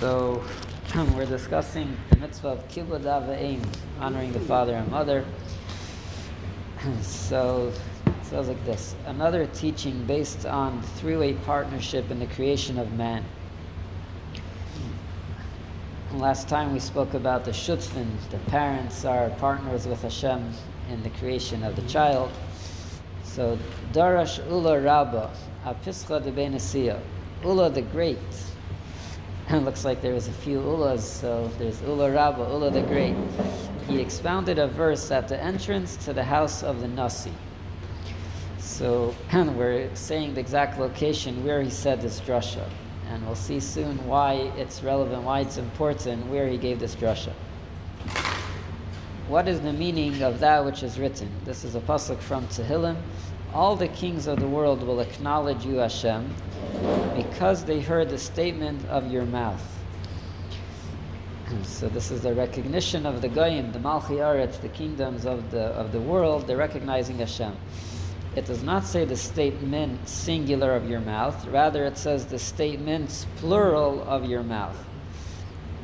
So we're discussing the mitzvah of Kibbud Av, honoring the father and mother. So it says like this: another teaching based on the three-way partnership in the creation of man. Last time we spoke about the shutzvin. The parents are partners with Hashem in the creation of the child. So Darash Ula Rabba Apischa de Benesiya, Ula the Great. It looks like there was a few Ulas, so there's Ula Rabba, Ula the Great. He expounded a verse at the entrance to the house of the Nasi. So we're saying the exact location where he said this drasha. And we'll see soon why it's relevant, why it's important, where he gave this drasha. What is the meaning of that which is written? This is a pasuk from Tehillim. All the kings of the world will acknowledge you, Hashem, because they heard the statement of your mouth. So this is the recognition of the Goyim, the Malchi Aretz, the kingdoms of the world. They're recognizing Hashem. It does not say the statement singular of your mouth. Rather, it says the statements plural of your mouth.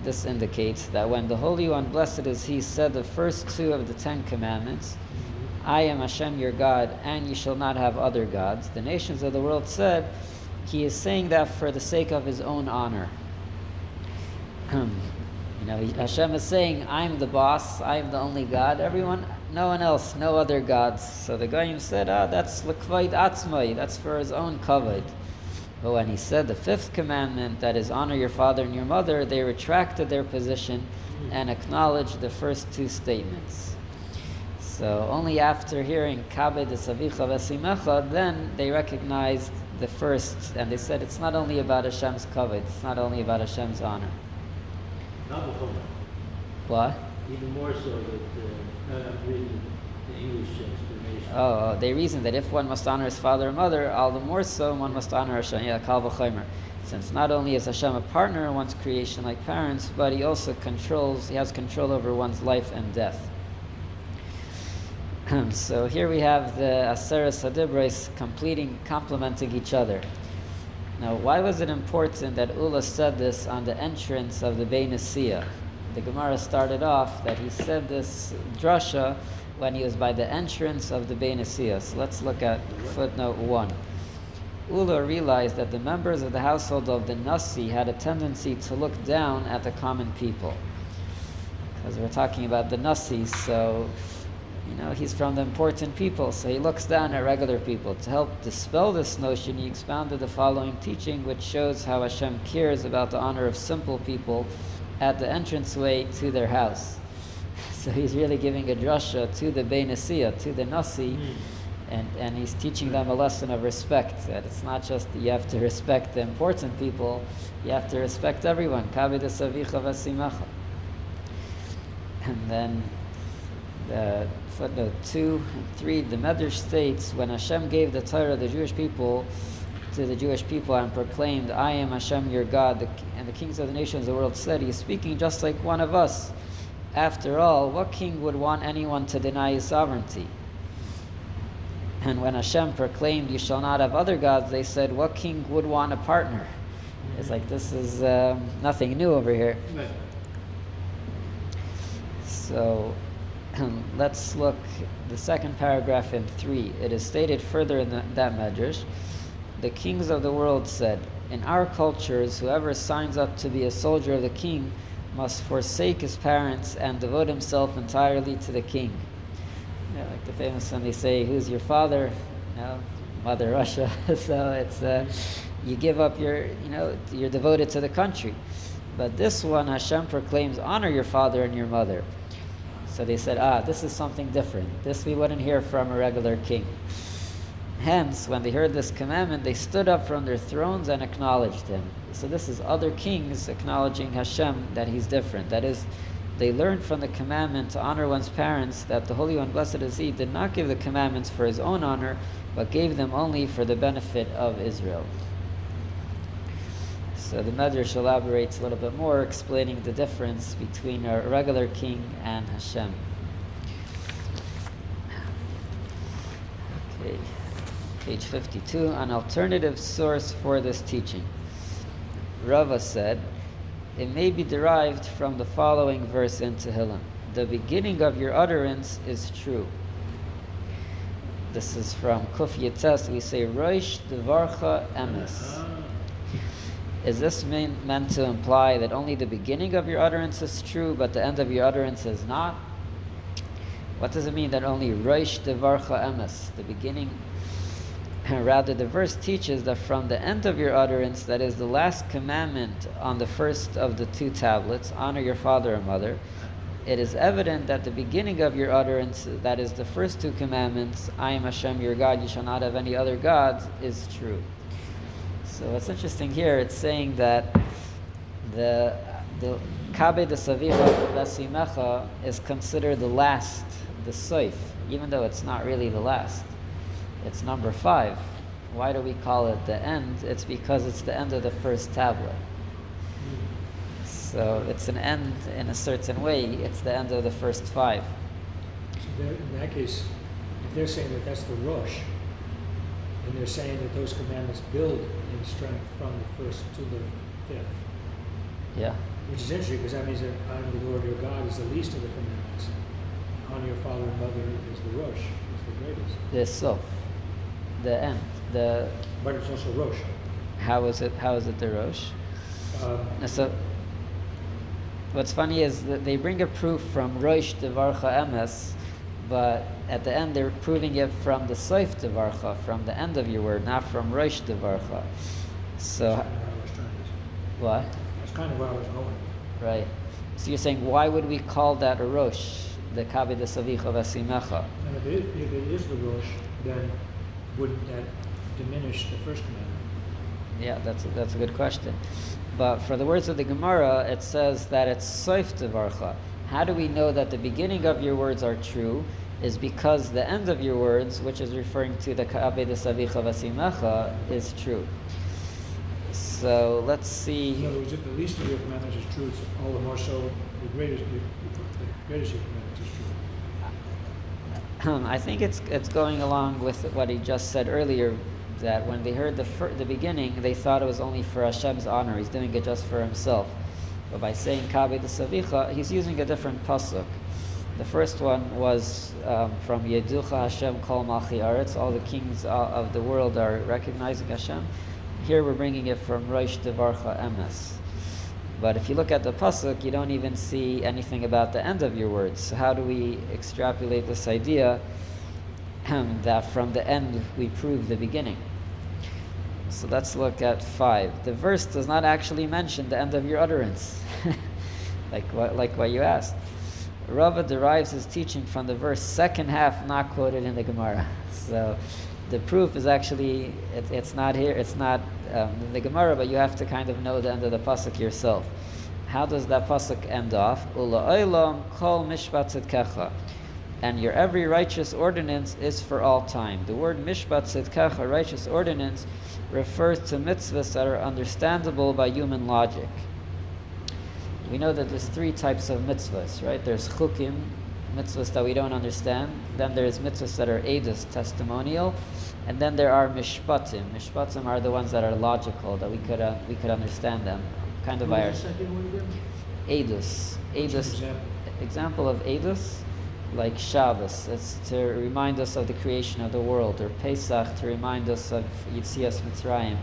This indicates that when the Holy One, blessed is He, said the first two of the 10 Commandments, I am Hashem your God, and you shall not have other gods, the nations of the world said, He is saying that for the sake of His own honor. Hashem is saying, I'm the boss, I'm the only God, everyone, no one else, no other gods. So the Goyim said, that's l'kvayid atzmai, that's for his own kavod. But when he said the 5th commandment, that is honor your father and your mother, they retracted their position and acknowledged the first 2 statements. So only after hearing kabed esavicha v'esimecha, then they recognized the first, and they said it's not only about Hashem's kavod, it's not only about Hashem's honor. What? Even more so that I'm reading the English explanation. Oh, they reason that if one must honor his father and mother, all the more so one must honor Hashem. Yeah, kal v'chomer. Since not only is Hashem a partner in one's creation like parents, but He also has control over one's life and death. So here we have the Aseres Hadibros complementing each other. Now, why was it important that Ula said this on the entrance of the Beit Nesiyah? The Gemara started off that he said this drasha when he was by the entrance of the Beit Nesiyah. So let's look at footnote 1. Ula realized that the members of the household of the Nasi had a tendency to look down at the common people. Because we're talking about the Nasi, so he's from the important people, so he looks down at regular people. To help dispel this notion, he expounded the following teaching, which shows how Hashem cares about the honor of simple people at the entranceway to their house. So he's really giving a drasha to the Beit Nesiyah, to the Nasi, and he's teaching them a lesson of respect. That it's not just that you have to respect the important people, you have to respect everyone. Kabed esavicha v'esimecha. And then footnote 2 and 3, the Medrash states, when Hashem gave the Torah to the Jewish people and proclaimed, I am Hashem your God, and the kings of the nations of the world said, He is speaking just like one of us. After all, what king would want anyone to deny his sovereignty? And when Hashem proclaimed, you shall not have other gods, they said, what king would want a partner? It's like, this is nothing new over here. So let's look the second paragraph in 3. It is stated further in that medrash, the kings of the world said, in our cultures, whoever signs up to be a soldier of the king must forsake his parents and devote himself entirely to the king. Like the famous one, they say, who's your father? Mother Russia. So it's you give up you're devoted to the country. But this one, Hashem proclaims, honor your father and your mother. So they said, this is something different. This we wouldn't hear from a regular king. Hence, when they heard this commandment, they stood up from their thrones and acknowledged Him. So this is other kings acknowledging Hashem, that He's different. That is, they learned from the commandment to honor one's parents that the Holy One, blessed is He, did not give the commandments for His own honor, but gave them only for the benefit of Israel. So the Medrash elaborates a little bit more, explaining the difference between a regular king and Hashem. Okay, page 52, an alternative source for this teaching. Rava said, it may be derived from the following verse in Tehillim. The beginning of your utterance is true. This is from Kuf Yitzes. We say, Roish Devarcha Emes. Is this meant to imply that only the beginning of your utterance is true, but the end of your utterance is not? What does it mean that only Roish Devarcha Emes, the beginning? Rather, the verse teaches that from the end of your utterance, that is the last commandment on the first of the two tablets, honor your father and mother, it is evident that the beginning of your utterance, that is the first two commandments, I am Hashem your God, you shall not have any other gods, is true. So what's interesting here, it's saying that the Kibbud Av is considered the last, the soif, even though it's not really the last. It's number 5. Why do we call it the end? It's because it's the end of the first tablet. So it's an end in a certain way. It's the end of the first 5. So in that case, if they're saying that that's the Rosh, and they're saying that those commandments build in strength from the first to the 5th. Yeah. Which is interesting because that means that honor the Lord your God is the least of the commandments. Honor your father and mother is the Rosh, is the greatest. The sof, the end, the. But it's also Rosh. How is it the Rosh? So what's funny is that they bring a proof from Rosh Devarcha Emes, but at the end they're proving it from the Soif Devarcha, from the end of your word, not from Rosh Devarcha. So what? That's kind of where I was going. Right. So you're saying, why would we call that a Rosh, the Kibbud Av Vasimecha? And if it is the Rosh, then wouldn't that diminish the first commandment? Yeah, that's a good question. But for the words of the Gemara, it says that it's Soif Devarcha. How do we know that the beginning of your words are true? Is because the end of your words, which is referring to the Kibbud Av Vasimecha, is true. So let's see. In other words, if the least of your commandments is true, it's all the more so the greatest of your commandments is true. I think it's going along with what he just said earlier, that when they heard the beginning, they thought it was only for Hashem's honor. He's doing it just for himself. But by saying Kibbud Av, he's using a different pasuk. The first one was from Yeducha Hashem Kol Malchi Aretz. All the kings of the world are recognizing Hashem. Here we're bringing it from Rosh Devarcha Emes. But if you look at the pasuk, you don't even see anything about the end of your words. So how do we extrapolate this idea that from the end we prove the beginning? So let's look at 5. The verse does not actually mention the end of your utterance, like what you asked. Rava derives his teaching from the verse second half not quoted in the Gemara. So the proof is actually, it's not here, it's not in the Gemara, but you have to kind of know the end of the pasuk yourself. How does that pasuk end off? Ula olam kol mishpat tzidkecha. And your every righteous ordinance is for all time. The word mishpat tzidkecha, righteous ordinance, refers to mitzvos that are understandable by human logic. We know that there's 3 types of mitzvos, right? There's chukim, mitzvos that we don't understand. Then there's mitzvos that are edus, testimonial. And then there are mishpatim. Mishpatim are the ones that are logical, that we could understand them. Kind of by our edus. Edus. Example of edus, like Shabbos. It's to remind us of the creation of the world, or Pesach to remind us of Yitzias Mitzrayim.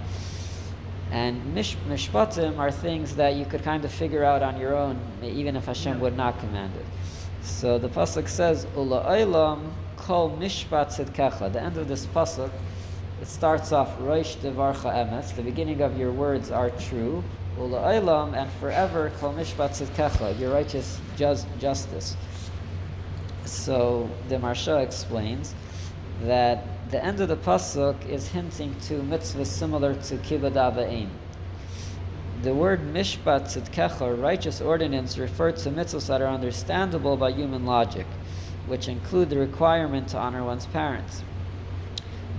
And mishpatim are things that you could kind of figure out on your own, even if Hashem would not command it. So the pasuk says, Ula olam kol mishpat tzidkecha. The end of this pasuk, it starts off Rosh Devarcha Emes. The beginning of your words are true. Ula olam, and forever kol mishpat tzidkecha, your righteous justice. So the Marsha explains that the end of the pasuk is hinting to mitzvahs similar to Kibbud Av. The word mishpat tzidkecha, righteous ordinance, referred to mitzvahs that are understandable by human logic, which include the requirement to honor one's parents.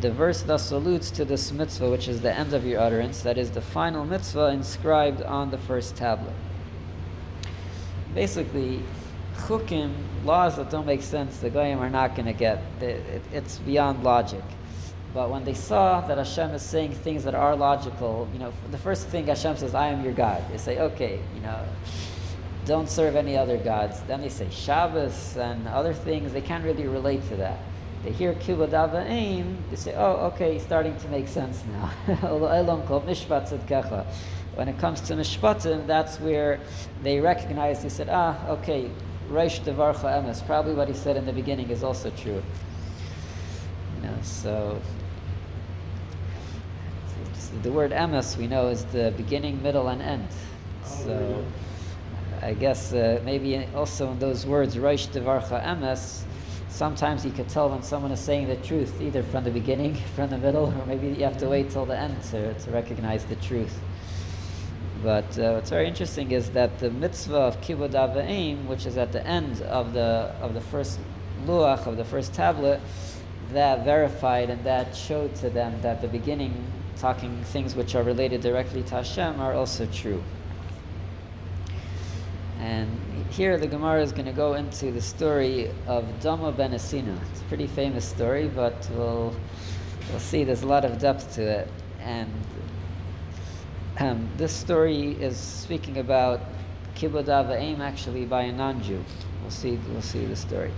The verse thus alludes to this mitzvah, which is the end of your utterance, that is the final mitzvah inscribed on the first tablet. Basically, chukim, laws that don't make sense, the goyim are not going to get. It's beyond logic. But when they saw that Hashem is saying things that are logical, the first thing Hashem says, I am your God. They say, okay, don't serve any other gods. Then they say Shabbos and other things. They can't really relate to that. They hear Kibbud Av, they say, oh, okay, it's starting to make sense now. When it comes to Mishpatim, that's where they recognize, they said, okay, Reish Devarcha Emes. Probably what he said in the beginning is also true. So the word Emes, we know, is the beginning, middle, and end. So I guess maybe also in those words, Reish Devarcha Emes, sometimes you could tell when someone is saying the truth, either from the beginning, from the middle, or maybe you have to wait till the end to recognize the truth. But what's very interesting is that the mitzvah of Kibbud Av, which is at the end of the first luach, of the first tablet, that verified and that showed to them that the beginning, talking things which are related directly to Hashem, are also true. And here the Gemara is going to go into the story of Dama ben Asina. It's a pretty famous story, but we'll see there's a lot of depth to it. And this story is speaking about Kibbud Av actually by a non-Jew. We'll see the story.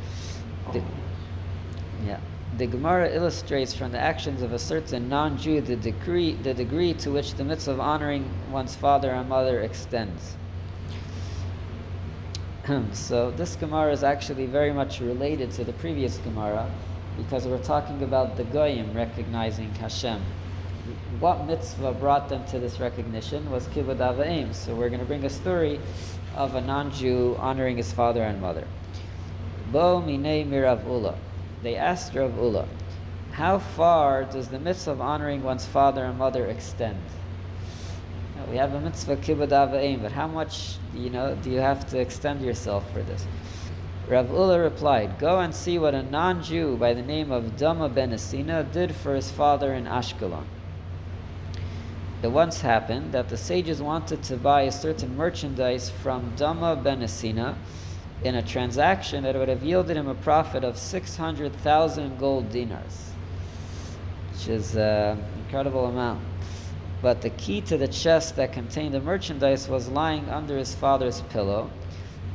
The Gemara illustrates from the actions of a certain non-Jew the degree to which the mitzvah of honoring one's father and mother extends. So this Gemara is actually very much related to the previous Gemara, because we're talking about the Goyim recognizing Hashem. What mitzvah brought them to this recognition was Kibbud Av. So we're going to bring a story of a non-Jew honoring his father and mother. Bo minei mirav Ula. They asked Rav Ula, how far does the mitzvah of honoring one's father and mother extend? We have a mitzvah Kibbud Av, but how much do you have to extend yourself for this? Rav Ula replied, go and see what a non-Jew by the name of Dama ben Asina did for his father in Ashkelon. It once happened that the sages wanted to buy a certain merchandise from Dama ben Asina in a transaction that would have yielded him a profit of 600,000 gold dinars, which is an incredible amount. But the key to the chest that contained the merchandise was lying under his father's pillow,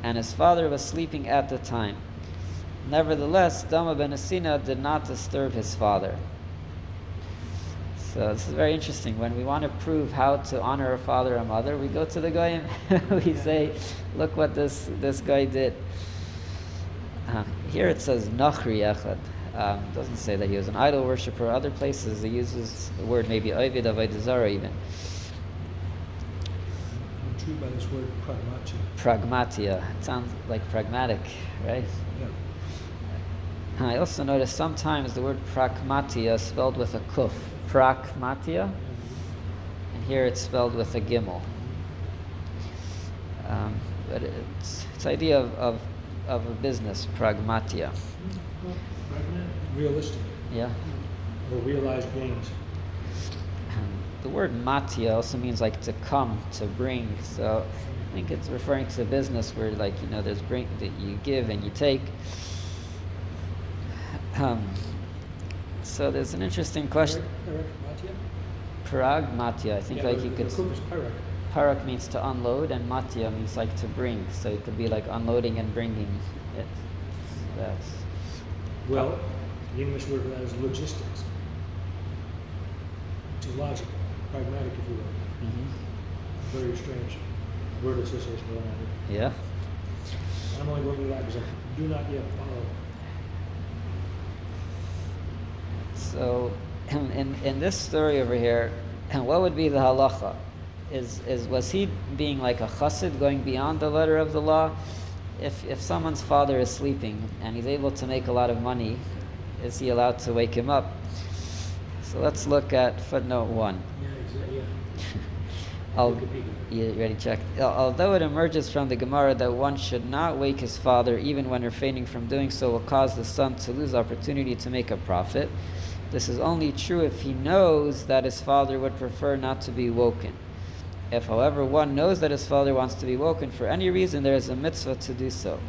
and his father was sleeping at the time. Nevertheless, Dama ben Asina did not disturb his father. So this is very interesting. When we want to prove how to honor our father and mother, we go to the Goyim. We say, look what this guy did. Here it says Nachri Echad. It doesn't say that he was an idol worshiper. Other places it uses the word maybe Ovid Avodah Zarah even. I'm intrigued by this word pragmatia. Pragmatia. It sounds like pragmatic, right? Yeah. I also noticed sometimes the word pragmatia is spelled with a kuf. Pragmatia. And here it's spelled with a gimel. But it's idea of a business, pragmatia. Realistic. Yeah. Or realized gains. The word matia also means like to come, to bring. So I think it's referring to a business where there's bring that you give and you take. So there's an interesting question. Pragmatia. I think you could. Parak means to unload, and matia means like to bring. So it could be like unloading and bringing it. That's. Well, the English word for that is logistics, which is logical, pragmatic, if you will. Mm-hmm. Very strange word association going on here. Yeah. I'm only going to that because I do not yet follow. So, in this story over here, what would be the halacha? Was he being like a chassid, going beyond the letter of the law? If someone's father is sleeping and he's able to make a lot of money, is he allowed to wake him up? So let's look at footnote 1. You ready? Check. Although it emerges from the Gemara that one should not wake his father even when refraining from doing so will cause the son to lose opportunity to make a profit, this is only true if he knows that his father would prefer not to be woken. If, however, one knows that his father wants to be woken for any reason, there is a mitzvah to do so.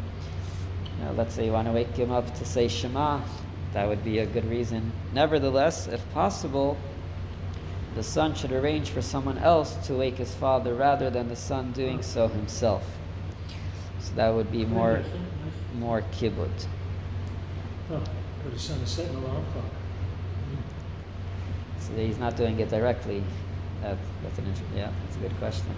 Let's say you want to wake him up to say Shema, that would be a good reason. Nevertheless, if possible, the son should arrange for someone else to wake his father rather than the son doing so himself. So that would be more kibbud. Oh, but his son is setting an alarm clock. So he's not doing it directly. That's a good question.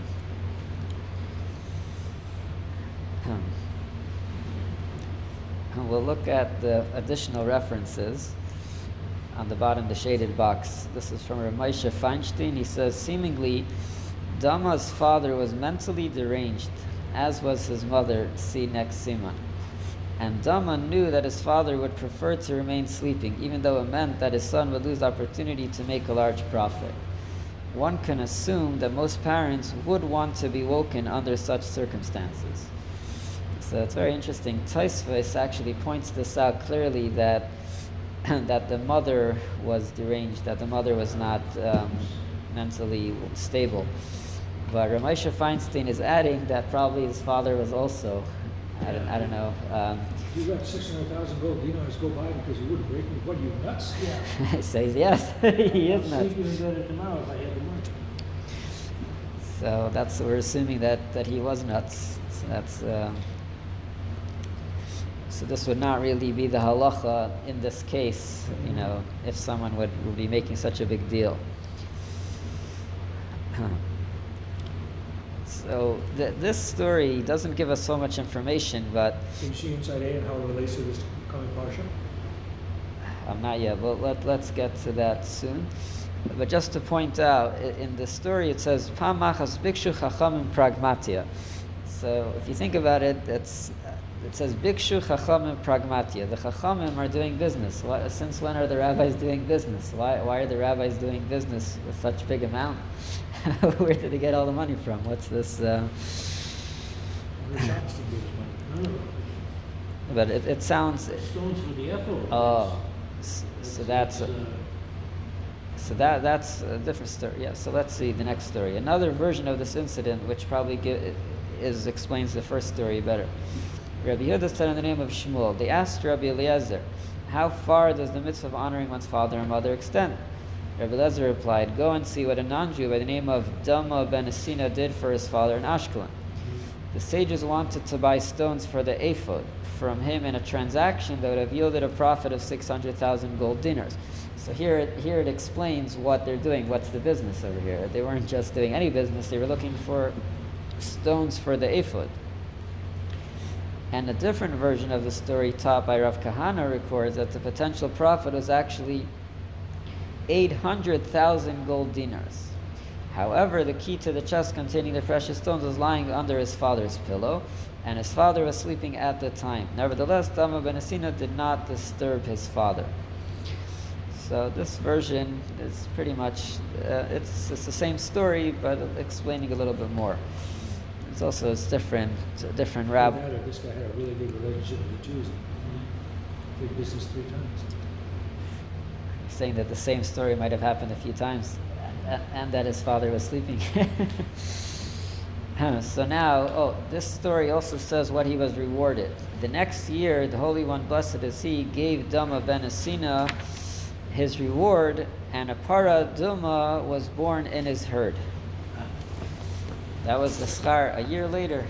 We'll look at the additional references on the bottom, the shaded box. This is from Rav Moshe Feinstein. He says, seemingly, Dama's father was mentally deranged, as was his mother, see next Siman. And Dama knew that his father would prefer to remain sleeping, even though it meant that his son would lose the opportunity to make a large profit. One can assume that most parents would want to be woken under such circumstances. So it's very interesting. Tosfos actually points this out clearly, that that the mother was deranged, that the mother was not mentally stable. But Rav Moshe Feinstein is adding that probably his father was also. I don't know. You got 600,000 gold dinars go by because you wouldn't break me. What, are you nuts? Yeah. He says yes. He is nuts. Sleep even better tomorrow if I had the money. So that's, we're assuming that he was nuts. So that's. So this would not really be the halacha in this case, if someone would be making such a big deal. So this story doesn't give us so much information, but Can you see inside A and how it relates to this coming parsha? Not yet. Well, let's get to that soon. But just to point out, in the story it says Pam machas bikshu chachamim pragmatia. So if you think about it, it says Bikshu Chachamim Pragmatia. The Chachamim are doing business. Since when are the rabbis doing business? Why are the rabbis doing business with such big amount? Where did they get all the money from? What's this? But it sounds. Stones for the ephod. Oh, so that's a different story. Yeah. So let's see the next story. Another version of this incident, which probably explains the first story better. Rabbi Yehuda said in the name of Shmuel, they asked Rabbi Eliezer, how far does the mitzvah of honoring one's father and mother extend? Rabbi Eliezer replied, go and see what a non-Jew by the name of Dama ben Asina did for his father in Ashkelon. The sages wanted to buy stones for the ephod from him in a transaction that would have yielded a profit of 600,000 gold dinars. So here it explains what they're doing, what's the business over here. They weren't just doing any business, they were looking for stones for the ephod. And a different version of the story taught by Rav Kahana records that the potential profit was actually 800,000 gold dinars. However, the key to the chest containing the precious stones was lying under his father's pillow, and his father was sleeping at the time. Nevertheless, Dama ben Asina did not disturb his father. So this version is pretty much, it's the same story, but explaining a little bit more. It's different rabbi. This guy had a really good relationship with the Jews. Did business 3 times. Saying that the same story might have happened a few times, and that his father was sleeping. So now, this story also says what he was rewarded. The next year, the Holy One, blessed is He, gave Dama ben Asina his reward, and a Parah Adumah was born in his herd. That was the schar. A year later,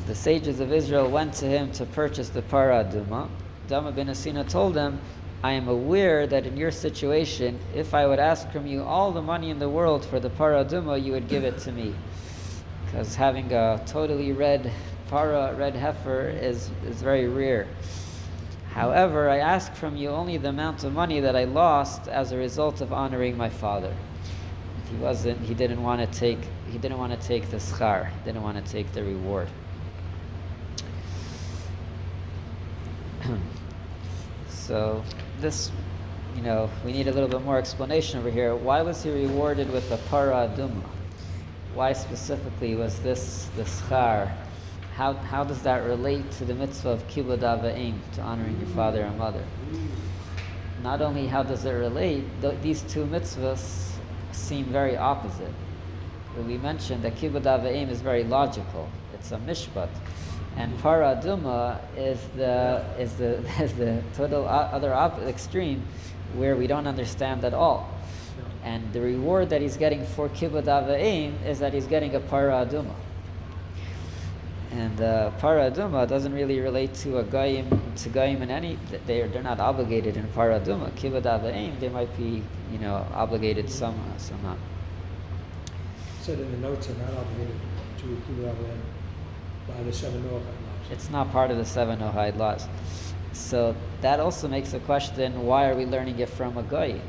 the sages of Israel went to him to purchase the Parah Adumah. Dama ben Asina told them, I am aware that in your situation, if I would ask from you all the money in the world for the Parah Adumah, you would give it to me. Because having a totally red parah, red heifer, is very rare. However, I ask from you only the amount of money that I lost as a result of honoring my father. He didn't want to take the schar. He didn't want to take the reward. So this, we need a little bit more explanation over here. Why was he rewarded with a Parah Adumah? Why specifically was this the schar? How does that relate to the mitzvah of Kibbud Av, to honoring your father and mother? Not only how does it relate, these two mitzvahs seem very opposite. We mentioned that Kibbud Av is very logical. It's a mishpat. And Parah Adumah is the total other extreme, where we don't understand at all. And the reward that he's getting for Kibbud Av is that he's getting a Parah Adumah. And Parah Adumah doesn't really relate to Goyim in any. They're not obligated in Parah Adumah. Kibbud Av they might be, obligated somehow. Said in the notes, are not obligated to Kibbud Av by the 7 Noahide laws. It's not part of the 7 Noahide laws. So that also makes a question: why are we learning it from a Goy?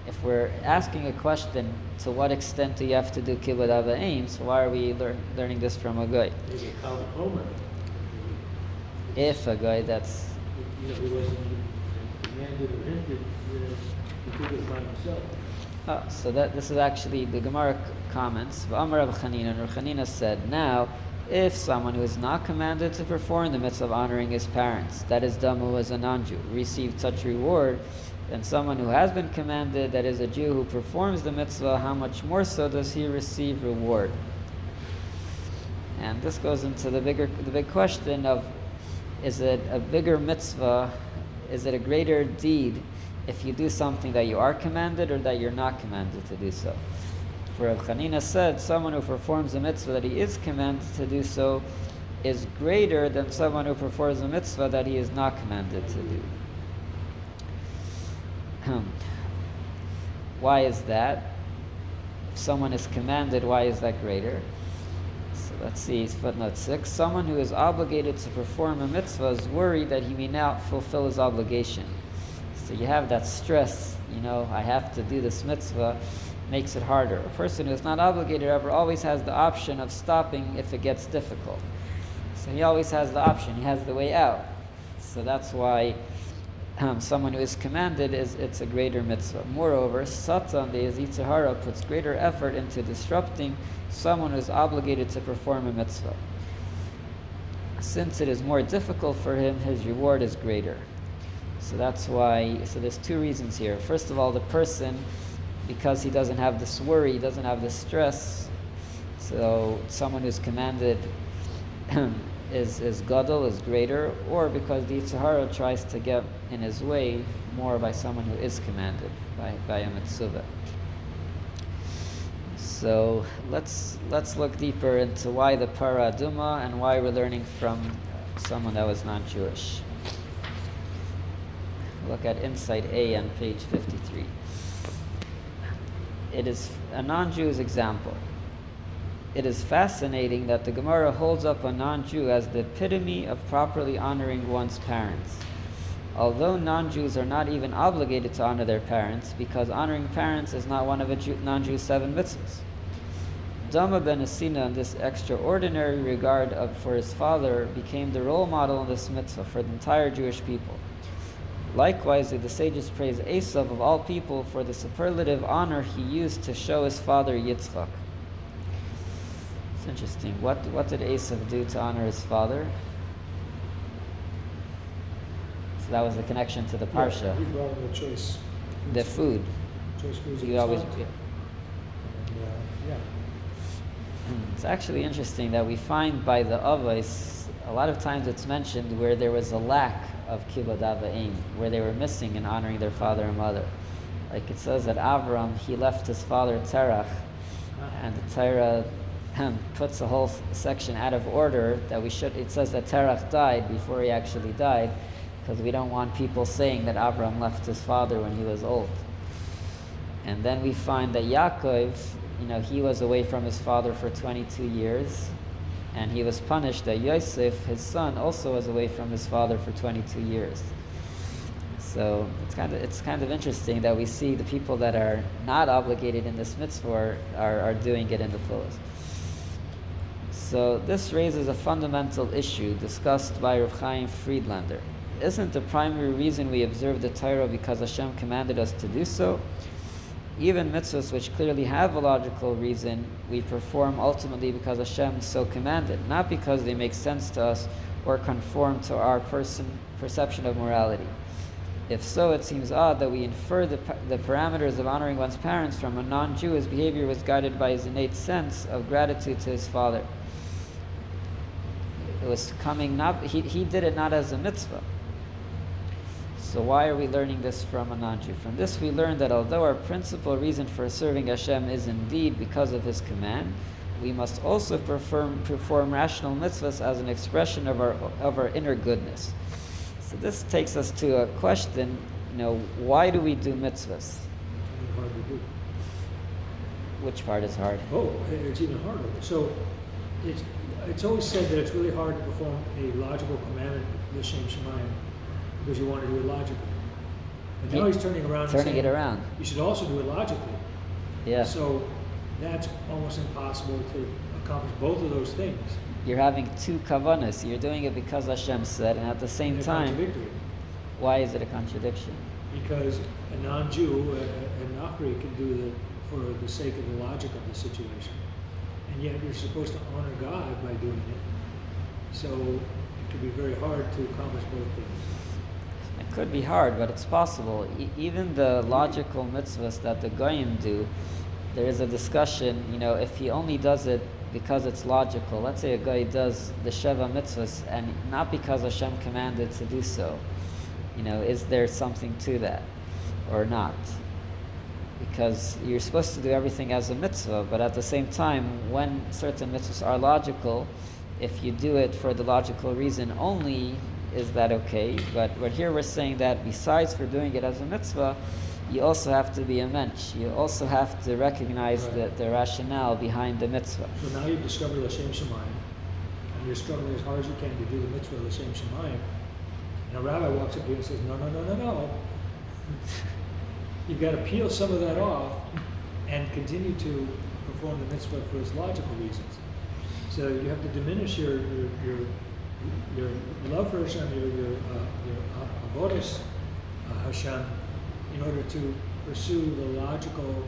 If we're asking a question, to what extent do you have to do Kibbud Av so why are we learning this from a Goy? Maybe a Kalvachoma. If a Goy, that's... He wasn't commanded or hindered to do it by himself. So this is actually the Gemara comments. V'amar Rav Chanina, and Rav Chanina said, now, if someone who is not commanded to perform the mitzvah of honoring his parents, that is Damu as a non-Jew, received such reward, then someone who has been commanded, that is a Jew who performs the mitzvah, how much more so does he receive reward? And this goes into the big question of, is it a bigger mitzvah, is it a greater deed if you do something that you are commanded or that you're not commanded to do so? For Rav Chanina said, someone who performs a mitzvah that he is commanded to do so is greater than someone who performs a mitzvah that he is not commanded to do. Why is that? If someone is commanded, why is that greater? So let's see, footnote 6. Someone who is obligated to perform a mitzvah is worried that he may not fulfill his obligation. So you have that stress, I have to do this mitzvah, makes it harder. A person who is not obligated ever always has the option of stopping if it gets difficult. So he always has the option, he has the way out. So that's why someone who is commanded, it's a greater mitzvah. Moreover, Satan, the Yitzhak Hara, puts greater effort into disrupting someone who is obligated to perform a mitzvah. Since it is more difficult for him, his reward is greater. So that's why, there's two reasons here. First of all, the person, because he doesn't have this worry, he doesn't have this stress, so someone who's commanded is gadol, is greater, or because the Yitzhak Hara tries to get in his way more by someone who is commanded, by a mitzvah. So let's look deeper into why the Parah Adumah and why we're learning from someone that was non-Jewish. Look at Insight A on page 53. It is a non-Jew's example. It is fascinating that the Gemara holds up a non-Jew as the epitome of properly honoring one's parents. Although non-Jews are not even obligated to honor their parents, because honoring parents is not one of a non-Jew's 7 mitzvahs. Dama ben Asina, in this extraordinary regard for his father, became the role model in this mitzvah for the entire Jewish people. Likewise, the sages praise Esav of all people for the superlative honor he used to show his father Yitzchak. It's interesting. What did Esav do to honor his father? So that was the connection to the parsha. He brought him the choice. The food. Choice foods. You always. Yeah. It's actually interesting that we find by the Avos, a lot of times it's mentioned where there was a lack of Kibbud Av, where they were missing in honoring their father and mother. Like it says that Avram, he left his father Terach, and the Torah puts the whole section out of order, that it says that Terach died before he actually died, because we don't want people saying that Avram left his father when he was old. And then we find that Yaakov, he was away from his father for 22 years, and he was punished that Yosef, his son, also was away from his father for 22 years. So it's kind of interesting that we see the people that are not obligated in this mitzvah are doing it in the fullest. So this raises a fundamental issue discussed by Rav Chaim Friedlander. Isn't the primary reason we observe the Torah because Hashem commanded us to do so? Even mitzvahs which clearly have a logical reason, we perform ultimately because Hashem so commanded, not because they make sense to us or conform to our perception of morality. If so, it seems odd that we infer the parameters of honoring one's parents from a non-Jew whose behavior was guided by his innate sense of gratitude to his father. It was coming not, he did it not as a mitzvah. So why are we learning this from a non-Jew? From this we learn that although our principal reason for serving Hashem is indeed because of His command, we must also perform rational mitzvahs as an expression of our inner goodness. So this takes us to a question, why do we do mitzvahs? It's really hard to do. Which part is hard? Oh, it's even harder. So it's always said that it's really hard to perform a logical commandment, l'shem shamayim, because you want to do it logically. But now he's turning around and saying, it around. You should also do it logically. Yeah. So that's almost impossible to accomplish both of those things. You're having two kavanas. You're doing it because Hashem said, and at the same time, contradictory. Why is it a contradiction? Because a non-Jew, a Nachri, can do for the sake of the logic of the situation. And yet you're supposed to honor God by doing it. So it can be very hard to accomplish both things. It could be hard, but it's possible. Even the logical mitzvahs that the Goyim do, there is a discussion, if he only does it because it's logical. Let's say a guy does the Sheva mitzvahs and not because Hashem commanded to do so. Is there something to that or not? Because you're supposed to do everything as a mitzvah, but at the same time, when certain mitzvahs are logical, if you do it for the logical reason only, is that okay? But here we're saying that besides for doing it as a mitzvah, you also have to be a mensch. You also have to recognize the rationale behind the mitzvah. So now you've discovered l'shem shamayim, and you're struggling as hard as you can to do the mitzvah l'shem shamayim. And a rabbi walks up to you and says, no. You've got to peel some of that off and continue to perform the mitzvah for its logical reasons. So you have to diminish your love for Hashem, your avodas Hashem, in order to pursue the logical,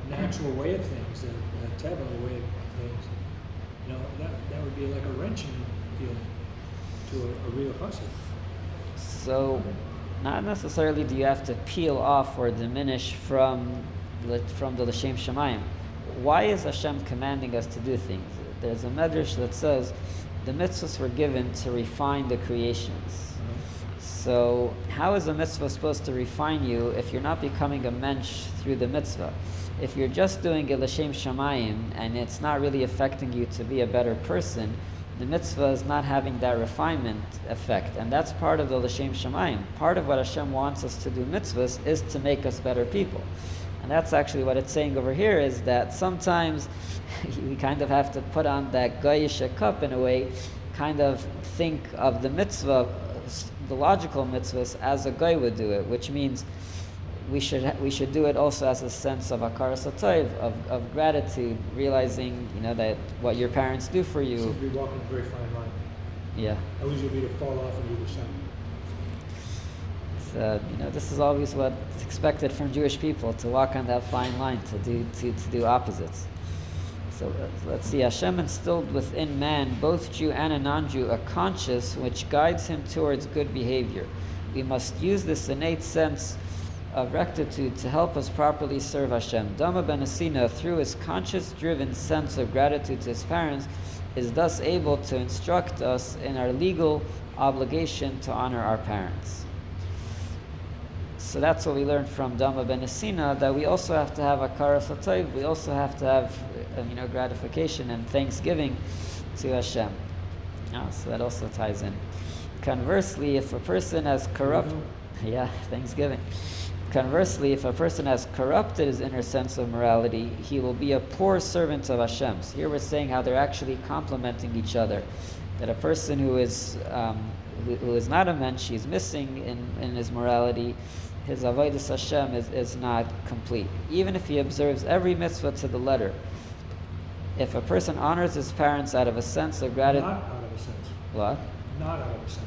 natural way of things, the teva way of things. That would be like a wrenching feeling to a real hustle. So, not necessarily do you have to peel off or diminish from the l'shem shamayim. Why is Hashem commanding us to do things? There's a medrash that says the mitzvahs were given to refine the creations. So how is a mitzvah supposed to refine you if you're not becoming a mensch through the mitzvah? If you're just doing it l'shem shamayim and it's not really affecting you to be a better person, the mitzvah is not having that refinement effect, and that's part of the l'shem shamayim. Part of what Hashem wants us to do mitzvahs is to make us better people. And that's actually what it's saying over here, is that sometimes we kind of have to put on that goyish cup in a way, kind of think of the mitzvah, the logical mitzvahs, as a goy would do it, which means we should do it also as a sense of akaras hatov, of gratitude, realizing that what your parents do for you. Seems to be walking a very fine line. Yeah. How easy it would be to fall off on either side. This is always what's expected from Jewish people, to walk on that fine line, to do opposites. So let's see. Hashem instilled within man, both Jew and a non-Jew, a conscience which guides him towards good behavior. We must use this innate sense of rectitude to help us properly serve Hashem. Dama ben Asina, through his conscience-driven sense of gratitude to his parents, is thus able to instruct us in our legal obligation to honor our parents. So that's what we learned from Dama ben Asina, that we also have to have akaras hatov, we also have to have gratification and thanksgiving to Hashem. So that also ties in. Conversely, if a person has thanksgiving. Conversely, if a person has corrupted his inner sense of morality, he will be a poor servant of Hashem. So here we're saying how they're actually complementing each other. That a person who is not a mensch, he's missing in his morality, his avodas Hashem is not complete. Even if he observes every mitzvah to the letter. If a person honors his parents out of a sense of gratitude... Not out of a sense. What? Not out of a sense.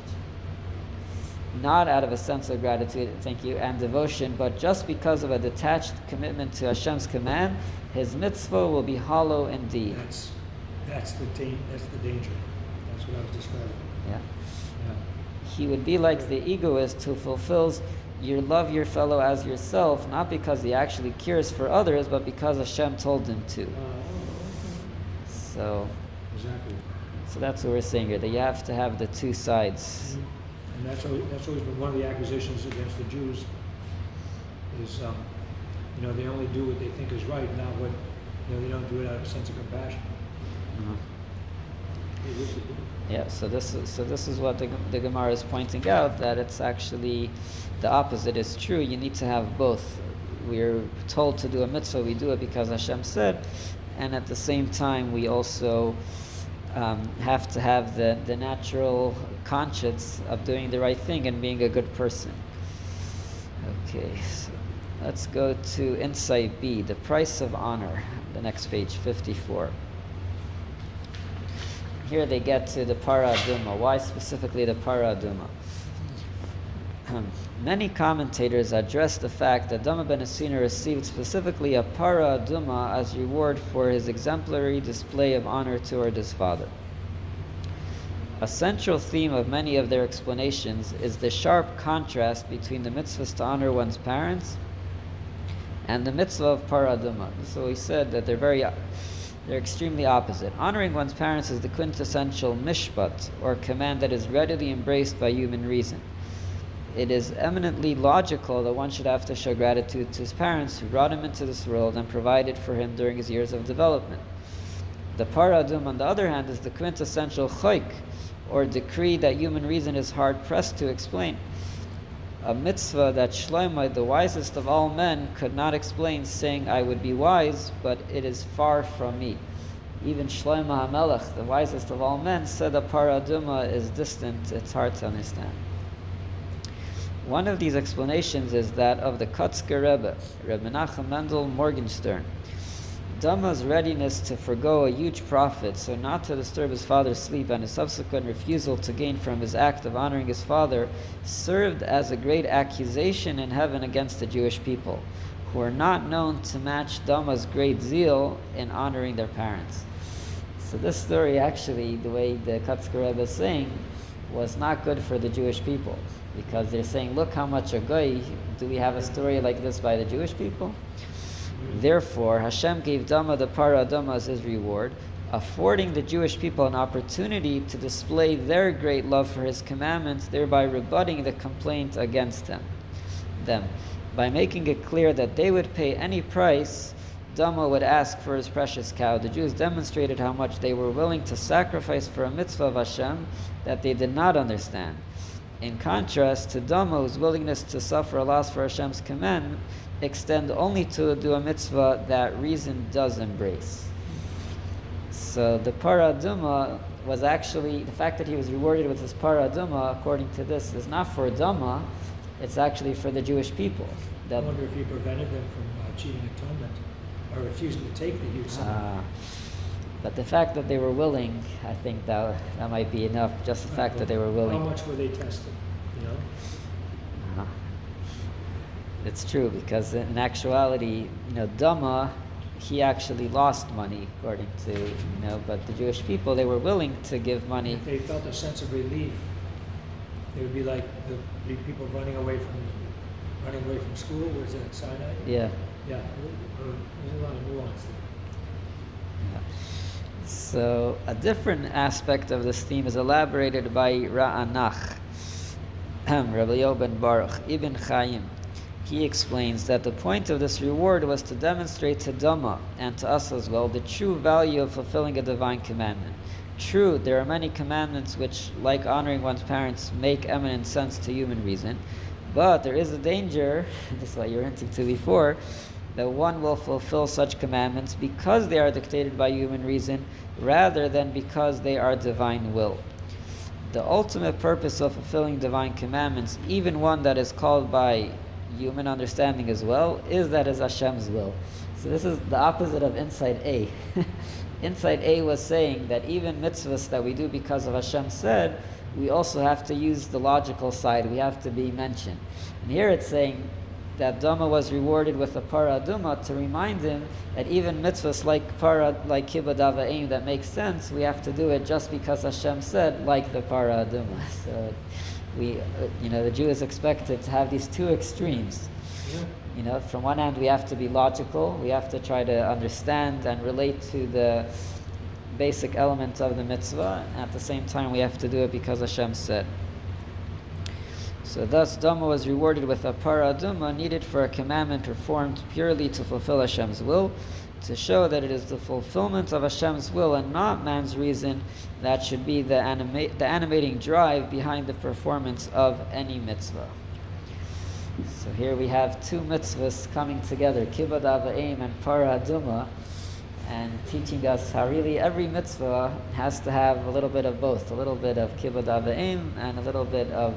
Not out of a sense of gratitude, thank you, and devotion, but just because of a detached commitment to Hashem's command, his mitzvah will be hollow indeed. That's the danger. That's what I was describing. Yeah. He would be like the egoist who fulfills you love your fellow as yourself, not because he actually cares for others, but because Hashem told him to. So Exactly. So that's what we're saying here, that you have to have the two sides. And that's always been one of the accusations against the Jews is, they only do what they think is right, not what, they don't do it out of a sense of compassion. Yeah, so this is what the Gemara is pointing out, that it's actually the opposite is true. You need to have both. We're told to do a mitzvah, we do it because Hashem said, and at the same time we also have to have the natural conscience of doing the right thing and being a good person. Okay, so let's go to insight B, the price of honor, the next page, 54. Here they get to the Parah Adumah. Why specifically the Parah Adumah? Many commentators address the fact that Adumah ben Esina received specifically a Parah Adumah as reward for his exemplary display of honor toward his father. A central theme of many of their explanations is the sharp contrast between the mitzvahs to honor one's parents and the mitzvah of Parah Adumah. So he said that they're extremely opposite. Honoring one's parents is the quintessential mishpat, or command that is readily embraced by human reason. It is eminently logical that one should have to show gratitude to his parents who brought him into this world and provided for him during his years of development. The Parah Adumah, on the other hand, is the quintessential Chok, or decree that human reason is hard-pressed to explain. A mitzvah that Shlomo, the wisest of all men, could not explain, saying, I would be wise, but it is far from me. Even Shlomo HaMelech, the wisest of all men, said that Parah Adumah is distant, it's hard to understand. One of these explanations is that of the Kotzker Rebbe, Reb Menachem Mendel Morgenstern. Adumah's readiness to forgo a huge profit, so not to disturb his father's sleep, and his subsequent refusal to gain from his act of honoring his father, served as a great accusation in heaven against the Jewish people, who are not known to match Adumah's great zeal in honoring their parents. So this story, actually, the way the Kotzker Rebbe is saying, was not good for the Jewish people, because they're saying, look how much a goy, do we have a story like this by the Jewish people? Therefore, Hashem gave Adumah the Parah Adumah as his reward, affording the Jewish people an opportunity to display their great love for his commandments, thereby rebutting the complaint against them. By making it clear that they would pay any price, Adumah would ask for his precious cow. The Jews demonstrated how much they were willing to sacrifice for a mitzvah of Hashem that they did not understand. In contrast to Adumah's willingness to suffer a loss for Hashem's command, extend only to do a mitzvah that reason does embrace. So the Parah Adumah was actually, the fact that he was rewarded with his Parah Adumah, according to this, is not for Adumah, it's actually for the Jewish people. I wonder if he prevented them from achieving atonement, or refusing to take the huge but the fact that they were willing, I think that might be enough, just the fact that they were willing. How much were they tested, It's true, because in actuality, Adumah, he actually lost money, according to, but the Jewish people, they were willing to give money. If they felt a sense of relief, they would be like the people running away from school. Was it Sinai? Yeah. Yeah, there's a lot of nuance there. Yeah. So a different aspect of this theme is elaborated by Ra'anach, Rabbi Yoban Baruch, Ibn Chaim. He explains that the point of this reward was to demonstrate to Adumah, and to us as well, the true value of fulfilling a divine commandment. True, there are many commandments which, like honoring one's parents, make eminent sense to human reason, but there is a danger, this is what you were hinting to before, that one will fulfill such commandments because they are dictated by human reason, rather than because they are divine will. The ultimate purpose of fulfilling divine commandments, even one that is called by human understanding as well, is that is Hashem's will. So this is the opposite of insight A. Insight A was saying that even mitzvahs that we do because of Hashem said, we also have to use the logical side, we have to be mentioned. And here it's saying that Adumah was rewarded with a Parah Adumah to remind him that even mitzvahs like Kibbud Av that makes sense, we have to do it just because Hashem said, like the Parah Adumah. So we, the Jew is expected to have these two extremes. Yeah. From one hand we have to be logical, we have to try to understand and relate to basic element of the mitzvah, and at the same time we have to do it because Hashem said. So thus Dama was rewarded with a Parah Adumah needed for a commandment performed purely to fulfill Hashem's will, to show that it is the fulfillment of Hashem's will and not man's reason that should be the animating drive behind the performance of any mitzvah. So here we have two mitzvahs coming together, Kibbud Av and Parah Adumah, and teaching us how really every mitzvah has to have a little bit of both, a little bit of Kibbud Av and a little bit of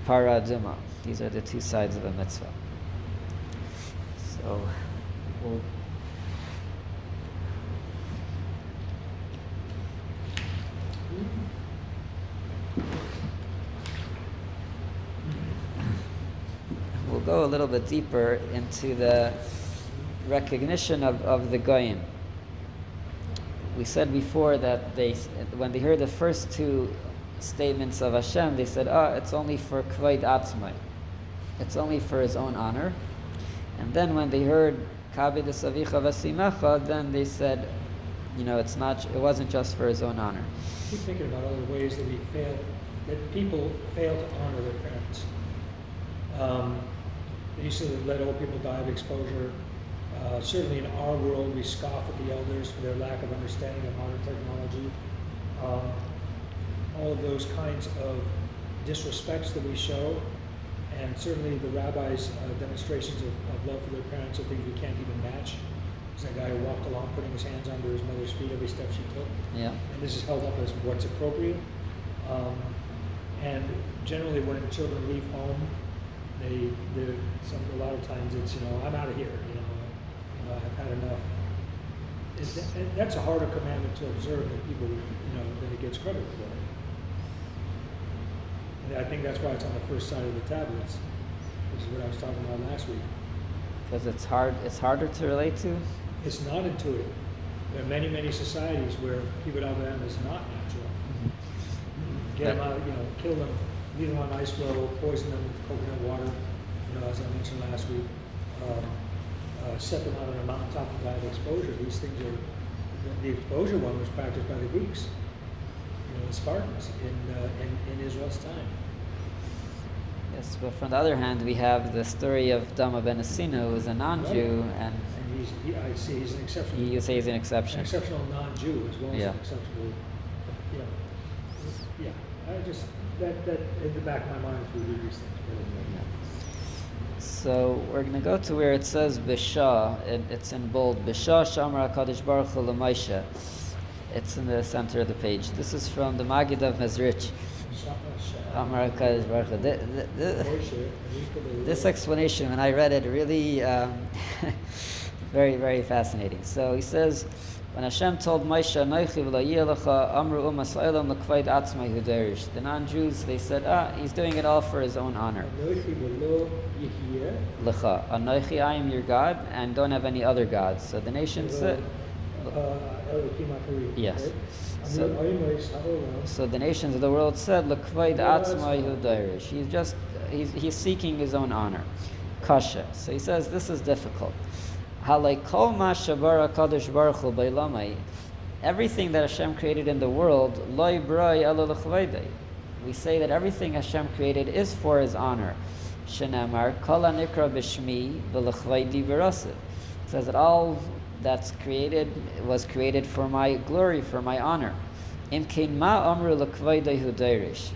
Parah Adumah. These are the two sides of a mitzvah. So we'll go a little bit deeper into the recognition of the goyim. We said before that when they heard the first two statements of Hashem, they said, it's only for Kibbud Atzmai. It's only for his own honor. And then when they heard Kabed Savicha Vasimecha, then they said, it wasn't just for his own honor. I keep thinking about all the ways that that people fail to honor their parents. They used to let old people die of exposure. Certainly in our world, we scoff at the elders for their lack of understanding of modern technology. All of those kinds of disrespects that we show, and certainly the rabbis' demonstrations of love for their parents are things we can't even match. There's that guy who walked along putting his hands under his mother's feet every step she took. Yeah. And this is held up as what's appropriate. And generally when children leave home, a lot of times it's, I'm out of here, I've had enough. And that's a harder commandment to observe than people, than it gets credit for. And I think that's why it's on the first side of the tablets, which is what I was talking about last week. Because it's harder to relate to? It's not intuitive. There are many, many societies where Kibbud Av is not natural. Mm-hmm. Get them out, kill them, leave them on ice floe, poison them with coconut water, as I mentioned last week. Set them out on a mountaintop and die of exposure. These things are, the exposure one was practiced by the Greeks, the Spartans in Israel's time. Yes, but from the other hand, we have the story of Dama ben Asina, who was a non-Jew, and he's an exceptional. You say he's an exception. An exceptional non-Jew as well as an exceptional. I just that in the back of my mind as we read these things. So we're going to go to where it says Bishah. It's in bold. Bishah Shamra Kadosh Baruch Hu L'Moshe. It's in the center of the page. This is from the Magid of Mezrich. This explanation, when I read it, really very, very fascinating. So he says, when Hashem told Moshe, the non-Jews, they said, he's doing it all for his own honor. Anochi, I am your God, and don't have any other gods. So the nation said, yes. So the nations of the world said, he's seeking his own honor. Kasha. So he says, this is difficult. Everything that Hashem created in the world, we say that everything Hashem created is for his honor. Shenamar, kol hanikra b'shmi v'lechvaydi b'rasiv. It says that all that's created was created for my glory, for my honor. Imkein ma amru l'kvaydehu dairish.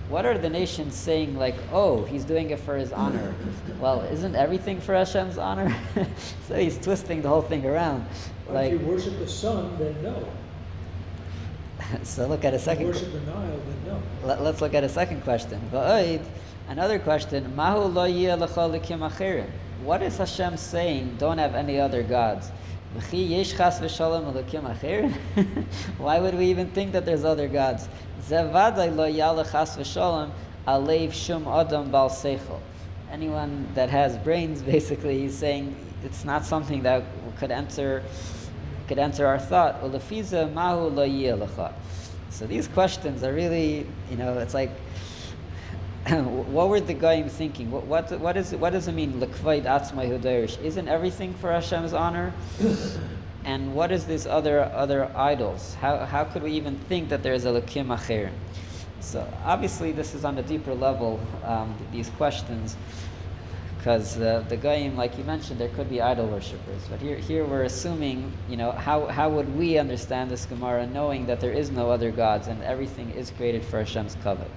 What are the nations saying, like, he's doing it for his honor? Well, isn't everything for Hashem's honor? So he's twisting the whole thing around. Like, if you worship the sun, then no. So look at a second. If you worship the Nile, then no. Let's look at a second question. Another question. Mahu lo yeh lecha elikim acherim. What is Hashem saying? Don't have any other gods. Why would we even think that there's other gods? Anyone that has brains, basically, he's saying it's not something that could enter our thought. So these questions are really, it's like, what were the goyim thinking? What does it mean? L'kvayid atzmai hu derish. Isn't everything for Hashem's honor? And what is these other idols? How could we even think that there is a Elokim Acherim? So obviously this is on a deeper level, these questions, because the Goyim, like you mentioned, there could be idol worshippers. But here we're assuming, how would we understand this Gemara knowing that there is no other gods and everything is created for Hashem's kavod?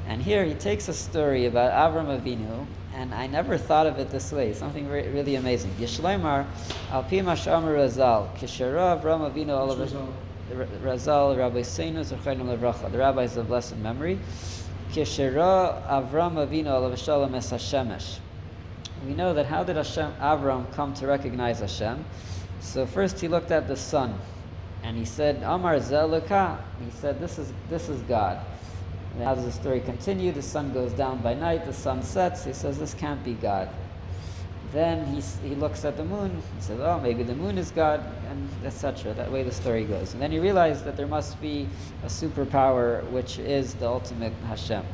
And here he takes a story about Avram Avinu, and I never thought of it this way. Something really amazing. Yishleimar al pi ma she'amar Razal kishara Avram Avinu olav Razal Rabbi Seinu Zechayim Levracha, the rabbis of blessed memory. Kishara Avram Avinu olav Shalom es Hashemesh. We know that how did Avram come to recognize Hashem? So first he looked at the sun, and he said, Amar Zelukah. He said, this is God. And how does the story continue? The sun goes down by night, the sun sets. He says, this can't be God. Then he looks at the moon. He says, oh, maybe the moon is God, and etc. That way the story goes. And then he realized that there must be a superpower, which is the ultimate Hashem.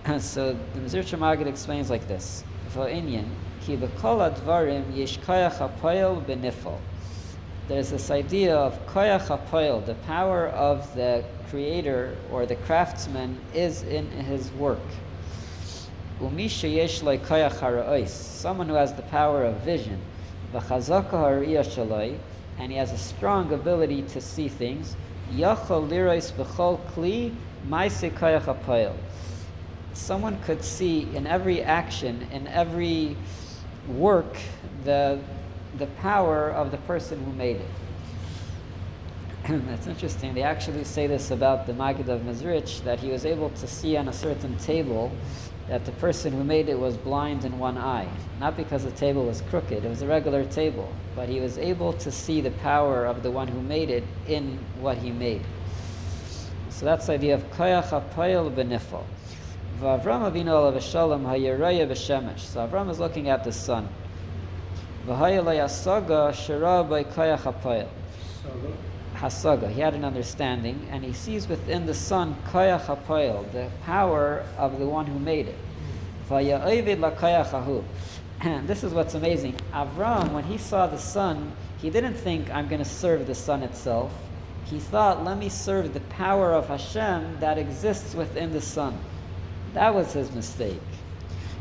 And so the Mizrach Maggid explains like this: V'inyan ki b'kol advarim yesh koyach hapoel b'nifal. There's this idea of koyach hapoel, the power of the creator or the craftsman is in his work. Umi sheyesh lo koyach hara'os, someone who has the power of vision, v'chazaka hariyah shaloi, and he has a strong ability to see things. Yachol liros b'chol kli ma'aseh koyach hapoel. Someone could see in every action, in every work, the power of the person who made it. That's interesting. They actually say this about the Maggid of Mezrich, that he was able to see on a certain table that the person who made it was blind in one eye. Not because the table was crooked, it was a regular table, but he was able to see the power of the one who made it in what he made. So that's the idea of koyach hapoel b'nifal. V'Avram Avinu olav shalom hayiraya b'shemesh. So Avram is looking at the sun. V'haya lo yasaga shara by koyach hapoel. Hasaga, he had an understanding, and he sees within the sun koyach hapoel, the power of the one who made it. V'ya'ovid la koyach hahu. And this is what's amazing. Avram, when he saw the sun, he didn't think, I'm going to serve the sun itself. He thought, let me serve the power of Hashem that exists within the sun. That was his mistake.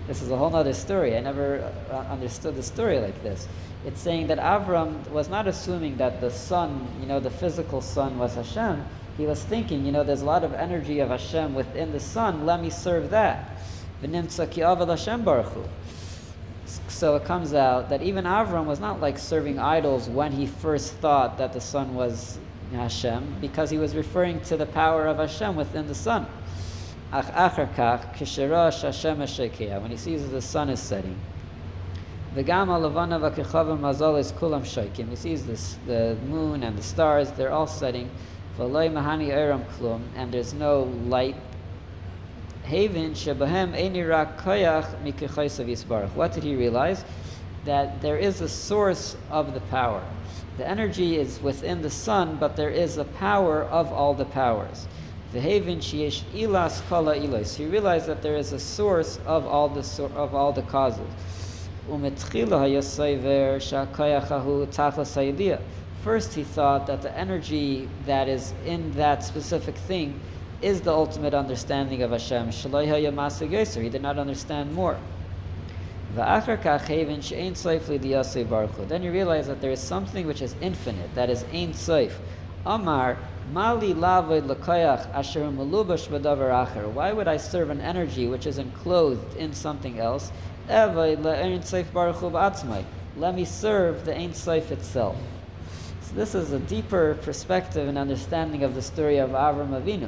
This is a whole other story. I never understood the story like this. It's saying that Avram was not assuming that the sun, the physical sun was Hashem. He was thinking, there's a lot of energy of Hashem within the sun. Let me serve that. V'nimtza ki avad Hashem baruch hu. So it comes out that even Avram was not like serving idols when he first thought that the sun was Hashem, because he was referring to the power of Hashem within the sun. When he sees the sun is setting, he sees the moon and the stars, they're all setting, and there's no light. What did he realize? That there is a source of the power. The energy is within the sun, but there is a power of all the powers. He realized that there is a source of all the causes. First he thought that the energy that is in that specific thing is the ultimate understanding of Hashem. He did not understand more. Then you realize that there is something which is infinite, that is Ein Sof. Amar Mali lavod l'koyach asher melubash b'davar acher. Why would I serve an energy which is enclosed in something else? Evay le'ein sof baruch hu b'atzmai. Let me serve the Ein Sof itself. So this is a deeper perspective and understanding of the story of Avram Avinu.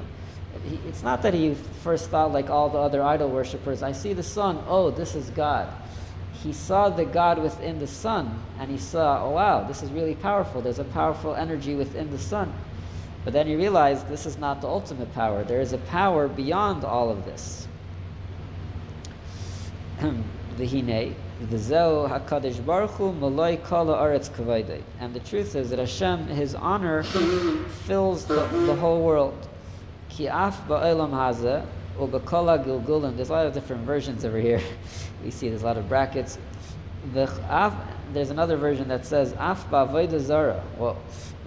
It's not that he first thought like all the other idol worshippers, I see the sun, oh, this is God. He saw the God within the sun, and he saw, oh wow, this is really powerful. There's a powerful energy within the sun. But then he realized this is not the ultimate power. There is a power beyond all of this. V'hinei, v'zeu hakadosh baruch hu maloi kol haaretz kavodei. And the truth is that Hashem, His honor, fills the whole world. Ki af ba'olam hazeh u'b'kol hagilgulim. There's a lot of different versions over here. We see there's a lot of brackets. there's another version that says, Af ba'avodah zara. Well,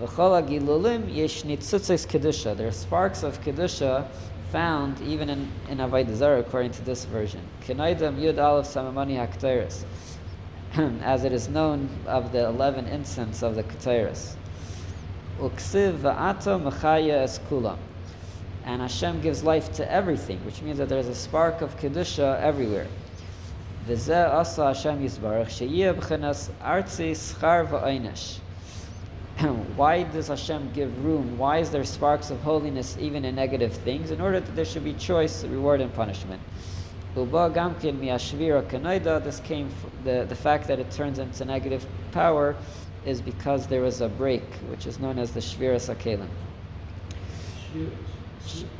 v'chol hagilulim yesh nitzutzos kedusha. There are sparks of kedusha found even in avodah zara, according to this version. K'naydam yud aleph samamani hakteris, as it is known of the 11 incense of the Ketores. Uksiv va'ato mechaya es kulam. And Hashem gives life to everything, which means that there's a spark of Kedusha everywhere. V'zeh asa Hashem yisbarach sheyeh b'chenas artzi schar v'aynesh. Why does Hashem give room? Why is there sparks of holiness even in negative things? In order that there should be choice, reward, and punishment. Uba gamkin mi'ashvira kanoida. This came from the fact that it turns into negative power is because there was a break, which is known as the shvira sakelim.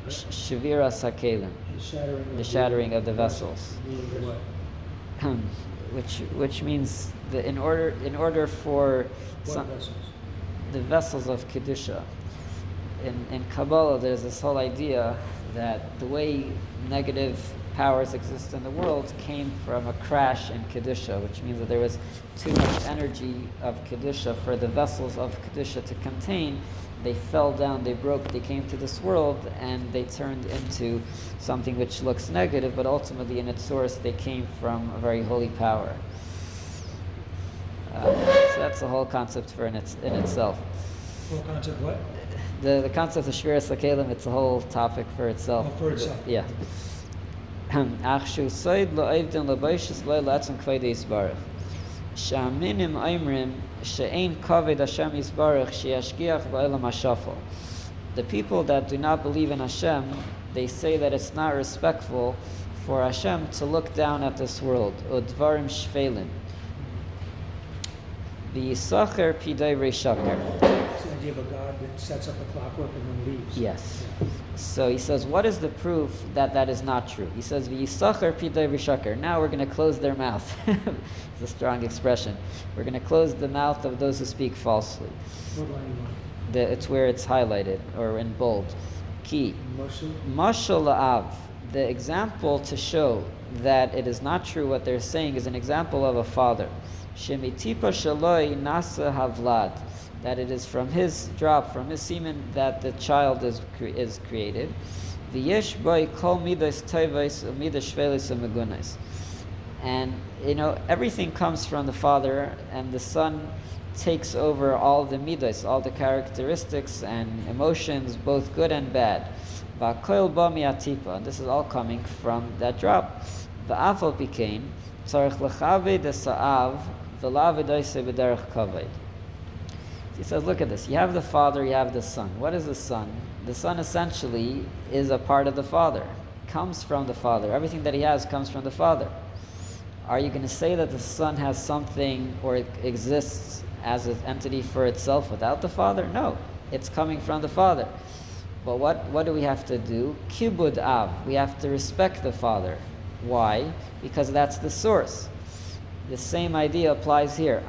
Shvira sakelim, the shattering of the vessels. Which means that in order for the vessels of kedusha, in Kabbalah there's this whole idea that the way negative powers exist in the world came from a crash in kedusha, which means that there was too much energy of kedusha for the vessels of kedusha to contain. They fell down, they broke, they came to this world, and they turned into something which looks negative, but ultimately in its source they came from a very holy power. So that's the whole concept in itself. Whole concept what? The concept of Shvira Sakelim, it's a whole topic for itself. Oh, for itself. Yeah. Achshu soid lo oivdin lo boishis lo latzim kvayde yisbarach. Sha'aminim oimrim she'ein kaved Hashem yisbarach she'yashgiach ba'elam hashafal. The people that do not believe in Hashem, they say that it's not respectful for Hashem to look down at this world. Udvarim shvelim. V'yisacher pidei reishaker. It's the idea of a God that sets up the clockwork and then leaves. Yes. So he says, what is the proof that that is not true? He says, V'yisacher pidei reishaker. Now we're going to close their mouth. It's a strong expression. We're going to close the mouth of those who speak falsely. What line you want? It's where it's highlighted or in bold. Ki. Mashal la'av. The example to show that it is not true what they're saying is an example of a father. Shemitipa shaloi nasa havlad. That it is from his drop, from his semen, that the child is created. V'yesh boi kol midas tovos u'midas shvelis u'megunas. And everything comes from the father, and the son takes over all the midas, all the characteristics and emotions, both good and bad. V'koil ba mi'atipa. This is all coming from that drop. V'afal pikein tzarich lechaved esa'av v'la v'doise b'derech kaved. He says, look at this. You have the father, you have the son. What is the son? The son essentially is a part of the father, comes from the father. Everything that he has comes from the father. Are you going to say that the son has something or it exists as an entity for itself without the father? No, it's coming from the father. But what do we have to do? Kibbud Av. We have to respect the father. Why? Because that's the source. The same idea applies here.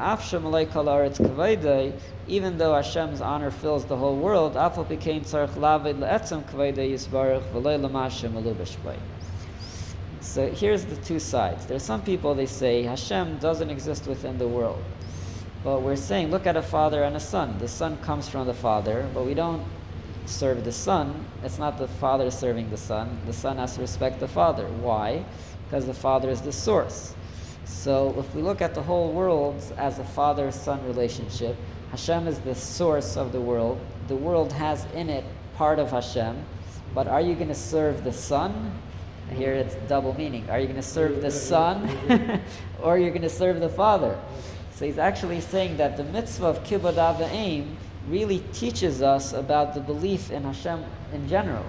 Even though Hashem's honor fills the whole world, so here's the two sides. There's some people, they say Hashem doesn't exist within the world. But we're saying, look at a father and a son. The son comes from the father, but we don't serve the son. It's not the father serving the son. The son has to respect the father. Why? Because the father is the source. So if we look at the whole world as a father-son relationship, Hashem is the source of the world. The world has in it part of Hashem. But are you going to serve the son? Here it's double meaning. Are you going to serve the son or are you going to serve the father? So he's actually saying that the mitzvah of Kibbud Av really teaches us about the belief in Hashem in general.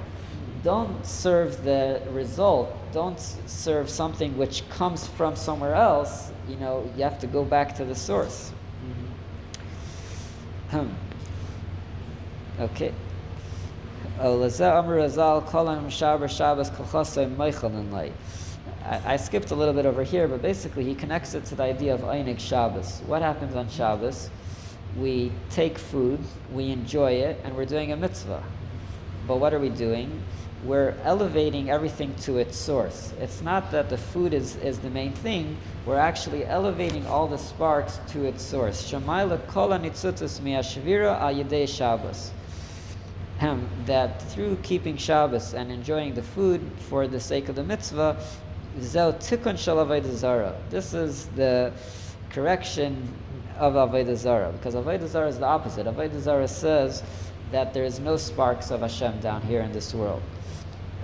Don't serve the result. Don't serve something which comes from somewhere else. You have to go back to the source. Okay. I skipped a little bit over here, but basically he connects it to the idea of Einig Shabbos. What happens on Shabbos? We take food, we enjoy it, and we're doing a mitzvah. but what are we doing? We're elevating everything to its source. It's not that the food is the main thing, we're actually elevating all the sparks to its source. Shamayla kol hanitzutus mi'ashvira al yedei Shabbos. That through keeping Shabbos and enjoying the food for the sake of the mitzvah, zeh tikkun shel avodah zarah. This is the correction of avodah zarah, because avodah zarah is the opposite. Avodah zarah says that there is no sparks of Hashem down here in this world.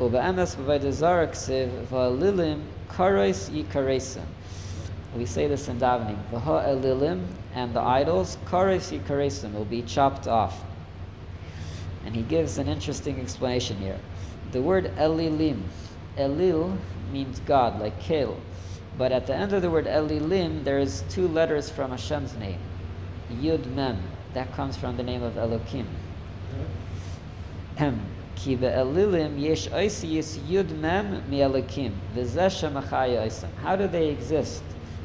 Ube'emes b'avodah zarah ksiv v'alilim karos yikaresim. We say this in davening. V'ha'elilim, and the idols, karos yikaresim, will be chopped off. And he gives an interesting explanation here. The word elilim, elil means God, like kel. But at the end of the word elilim, there is two letters from Hashem's name. Yud mem. That comes from the name of Elokim. Ki be'elilim yesh oisiyus yud mem mi Elokim. V'zeh shemachaya oisam. How do they exist?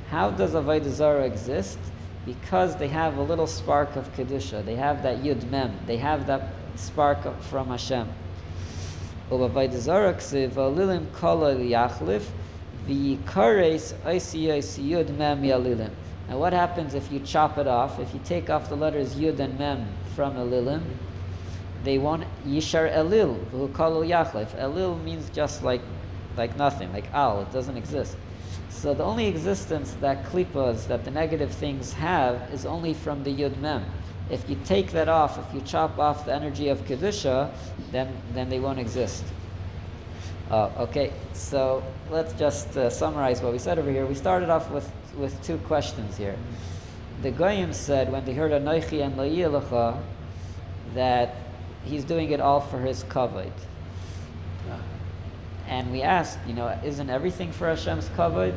How does avodah zarah exist? Because they have a little spark of kedusha. They have that yud mem. They have that spark from Hashem. Ubavodah zarah ksiv v'elilim kol liyachlif v'yikares oisiyus yud mem mi elilim. Now what happens if you chop it off? If you take off the letters Yud and Mem from Elilim, they won't Yishar Elil, who call Yachlef. Elil means just like nothing, like Al, it doesn't exist. So the only existence that klippas, that the negative things have, is only from the Yud Mem. If you take that off, if you chop off the energy of Kedusha, then they won't exist. Okay, so let's just summarize what we said over here. We started off with two questions here. The Goyim said when they heard Anoichi and Lo Yelecha that he's doing it all for his kavod. And we asked, isn't everything for Hashem's kavod?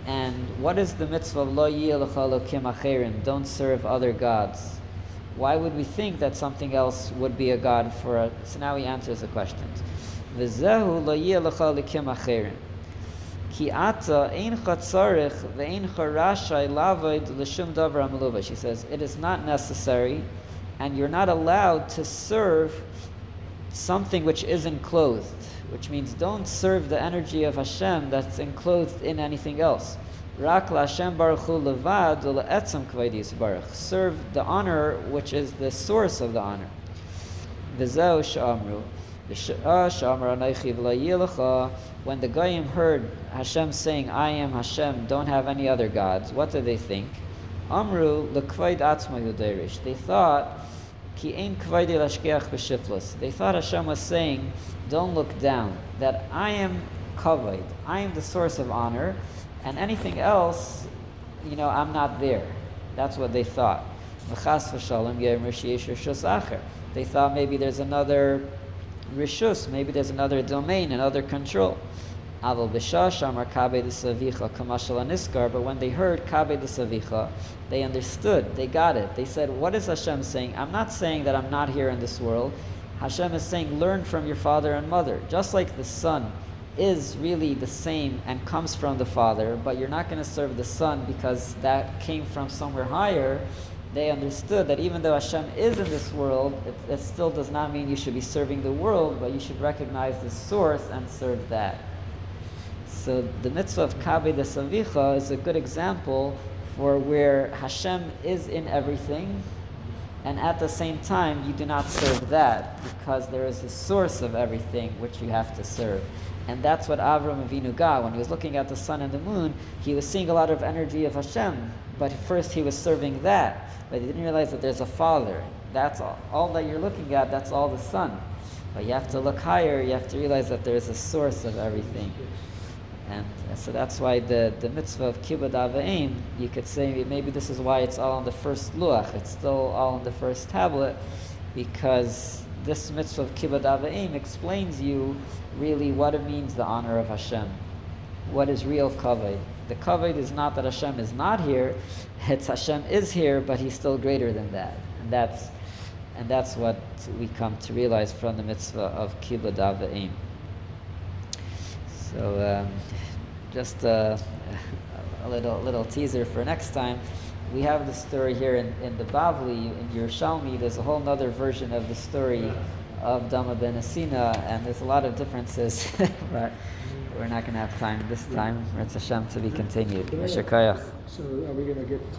And what is the mitzvah of Lo Yelecha Elokim Acherim? Don't serve other gods. Why would we think that something else would be a god for us? So now he answers the questions. V'zehu Lo Yelecha Elokim Acherim. Ki ata eincha tzarich ve'eincha rashai lavod l'shum davar ameluva. She says, it is not necessary, and you're not allowed to serve something which is enclosed, which means don't serve the energy of Hashem that's enclosed in anything else. Rak l'Hashem baruch hu levad u'le'etzem kvaydis baruch. Serve the honor which is the source of the honor. V'zeu she'amru. When the Goyim heard Hashem saying, I am Hashem, don't have any other gods, what did they think? Amru lekvaid atzma yuderish. They thought, ki ein kvaidi lashkeach b'shiflus. They thought Hashem was saying, don't look down, that I am kavaid, I am the source of honor, and anything else, I'm not there. That's what they thought. They thought maybe there's another rishus, maybe there's another domain, another control. But when they heard kabe de savicha, they understood, they got it. They said, what is Hashem saying? I'm not saying that I'm not here in this world. Hashem is saying, learn from your father and mother. Just like the son is really the same and comes from the father, but you're not going to serve the son because that came from somewhere higher. They understood that even though Hashem is in this world, it still does not mean you should be serving the world, but you should recognize the source and serve that. So the mitzvah of Kabe de Savicha is a good example for where Hashem is in everything, and at the same time you do not serve that, because there is the source of everything which you have to serve. And that's what Avram Avinu got. When he was looking at the sun and the moon, he was seeing a lot of energy of Hashem, but first he was serving that. But he didn't realize that there's a father. That's all. All that you're looking at, that's all the sun. But you have to look higher, you have to realize that there's a source of everything. And so that's why the mitzvah of Kibbud Av, you could say maybe this is why it's all on the first luach, it's still all on the first tablet, because this mitzvah of Kibbud Av explains you really what it means, the honor of Hashem. What is real kavod? The kavod is not that Hashem is not here, it's Hashem is here, but he's still greater than that. And that's what we come to realize from the mitzvah of Kibbud Av. So just a little teaser for next time. We have the story here in the Bavli, in Yerushalmi. There's a whole other version of the story of Dama ben Asina, and there's a lot of differences, but we're not going to have time this time. It's Hashem to be continued. Yeshar Koyach. So are we going to get